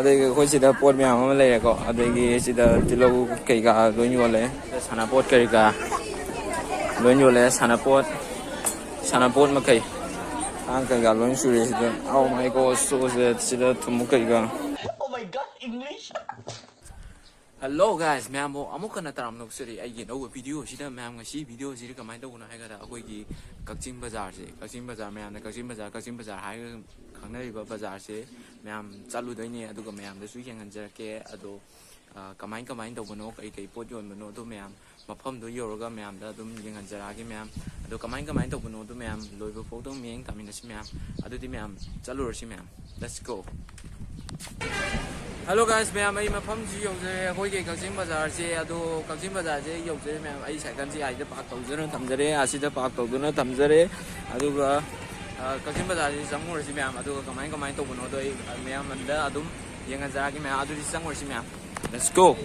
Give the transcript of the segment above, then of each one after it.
adegi khoi sida pot myam ama leireko adegi sida tilau keiga loin yole sana pot keiga loin yole sana pot makai ang keiga loin sure sida oh my god so sida tumu keiga oh my god English. Hello guys, ma'am. Amuk kana taram nok suri ai no video sida ma'am ngasi video sida kamai to na haga da akoi ki Kakching Bazaar se Kakching Bazaar ma'am na Kakching Bazaar hai khangnai ba bazaar se ma'am chalu doi ni adu ga ma'am da su yang anja ke ado kamai to bono kai pot yon bono to ma'am mafam do yoro ga ma'am da dum yang anja ra gi ma'am ado kamai to bono to ma'am loi ba photo meng tamin da si ma'am adu di ma'am chalu ro si ma'am let's go. Hello guys, ma'am ai mafam ji yong je hoi ke Kakching Bazaar se ado Kakching Bazaar je yong je ma'am ai cycle ji ai da park tau jana thamjare asida park tau duna thamjare adu ga Kakching Bazaar ji sangmur si ma'am adu kamai to bono doi ma'am anda adum yang anja gi ma'am adu di sangmur si ma'am let's go.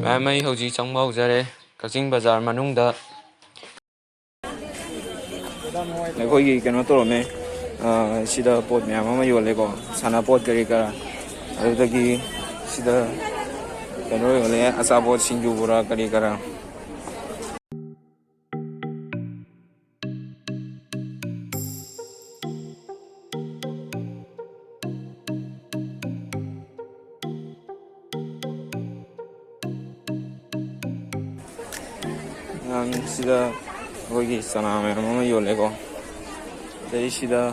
Ma'am ai hojik changma hojare Kakching Bazaar manungda khoi gi keno torome sida pot myam ama yole ko sana pot kari kara adagi sida keno yole asa pot sinju bura kari kara sida khoi sana myam ama yole ko dei sida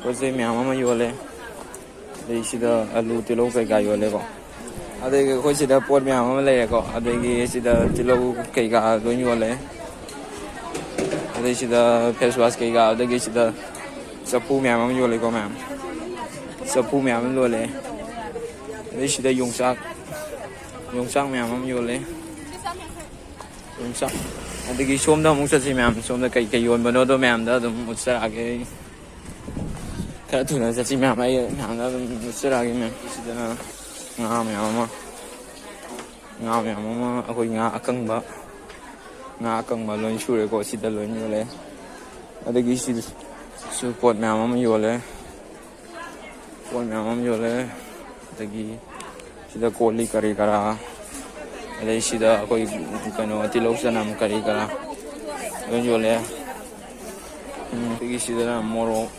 koi myam ama yole dei sida alu tilau kai ga yole ko adegi khoi sida pot myam ama leire ko adegi sida tilau kai ga loin yole adegi sida face wash kai ga adegi sida sapu myam ama yole ko ma'am sapu myam ama yole adegi sida yongsak myam ama yole yongsak adagi somda amuk chasi ma'am somda kai yon bano do ma'am da dum utsarage kara thuna chasi ma'am ai ma'am da dum utsarage ma'am sidana nga ma'am ama akoi nga akangba loin shure ko sida loin yole adagi sid su pot ma'am ama yole adagi sida koli kari kara adai sida koi kano tilau sanam kari kara loin yole adagi sida morok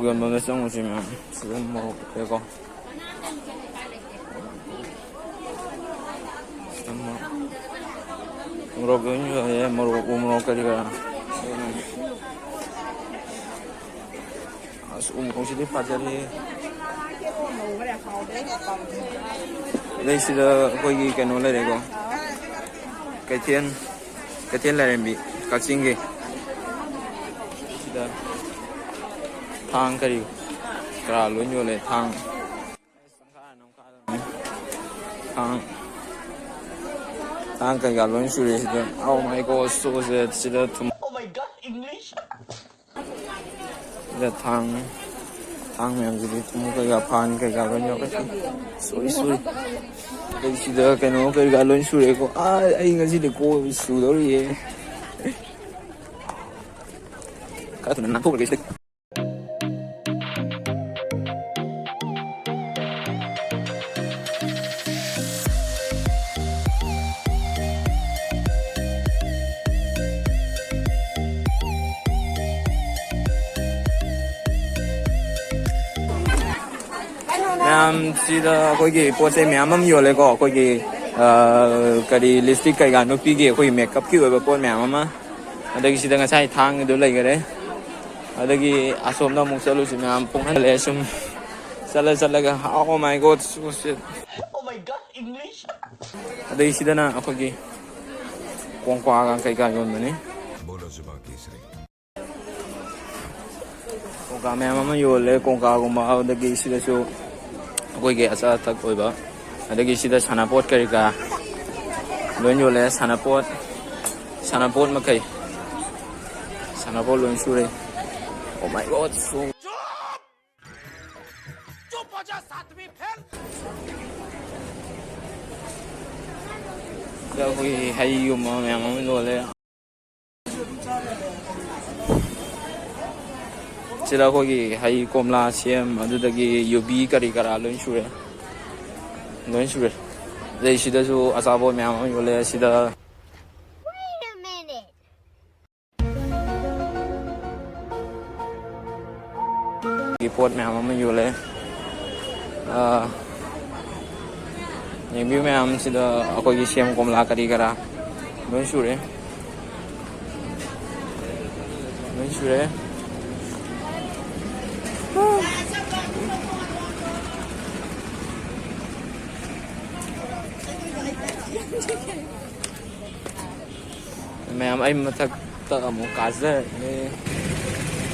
yon bana sang usi ma'am sida morok ko morok yon yole morok kari kara as sida pajari đây sida koi gi kano le ko cái thiên là bị các sinh gì sida thang kari kara loin yole thang kai ga loin sure sida oh my god so sida oh my god English sida thang myam ji tumu kai ga phan kai ga loin yole soi đây sida kano kai ga loin sure ko ai ngasi de ko su do ri ka tu na ko cái sida koi gi pot se myam am yole ko koi gi kari lipstick kai ga no pi gi koi makeup ki ba pot myam ama adagi sida ngasai thang do lai gare adagi asom da muk chalu si myam pung han le sum sala ga oh my god so shit oh my god English adagi sida na akoi gi kong kwa ga kai ga yon mane bolo zuba kesri ꯀꯣꯡꯀꯥ ꯃꯌꯥꯝ ꯑꯃ ꯌꯣꯜꯂꯦ ꯀꯣꯡꯀꯥꯒꯨꯝꯕ ꯑꯗꯨꯗꯒꯤ ꯁꯤꯗꯁꯨ ꯑꯩꯈꯣꯏꯒꯤ ꯑꯆꯥ ꯑꯊꯛ ꯑꯣꯏꯕ ꯑꯗꯒꯤ ꯁꯤꯗ ꯁꯥꯟꯅꯄꯣꯠ ꯀꯔꯤ ꯀꯔꯥ ꯂꯣꯏ ꯌꯣꯜꯂꯦ ꯁꯥꯟꯅꯄꯣꯠ ꯃꯈꯩ ꯁꯥꯟꯅꯄꯣꯠ ꯂꯣꯏ ꯁꯨꯔꯦ ꯑꯣ ꯃꯥꯏ ꯒꯣꯠ ꯁꯤꯗ ꯑꯩꯈꯣꯏꯒꯤ ꯍꯩꯒꯨꯝꯕ ꯃꯌꯥꯝ ꯑꯃ ꯌꯣꯜꯂꯦ ꯁꯤꯗ ꯑꯩꯈꯣꯏꯒꯤ ꯍꯩ ꯀꯣꯝꯂꯥ ꯁꯦꯝ ꯑꯗꯨꯗꯒꯤ ꯌꯨꯕꯤ ꯀꯔꯤ ꯀꯔꯥ ꯂꯣꯏ ꯁꯨꯔꯦ ꯑꯗꯩ ꯁꯤꯗꯁꯨ ꯑꯆꯥꯄꯣꯠ ꯃꯌꯥꯝ ꯑꯃ ꯌꯣꯜꯂꯦ ꯁꯤꯗ ꯄꯣꯠ ꯃꯌꯥꯝ ꯑꯃ ꯌꯣꯜꯂꯦ ꯌꯦꯡꯕꯤꯌꯨ ꯃꯌꯥꯝ ꯁꯤꯗ ꯑꯩꯈꯣꯏꯒꯤ ꯁꯦꯝ ꯀꯣꯝꯂꯥ ꯀꯔꯤ ꯀꯔꯥ ꯂꯣꯏ ꯁꯨꯔꯦ ma'am ay mathakta amo kaza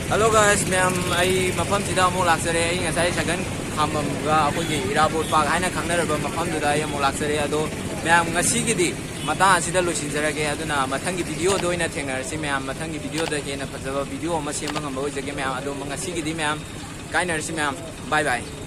hello guys ma'am ay mafam sida amo laksare ay ngasai sagan khamamga akogi irapot park haina khangnaraba mafam duda ay amo laksare ado ma'am ngasi gidi mata asida losinjarage aduna mathangi video do ina thengarsi ma'am mathangi video da hena phajaba video ama semba ngamba ojage ma'am ado ngasi gidi ma'am kainarsi ma'am bye bye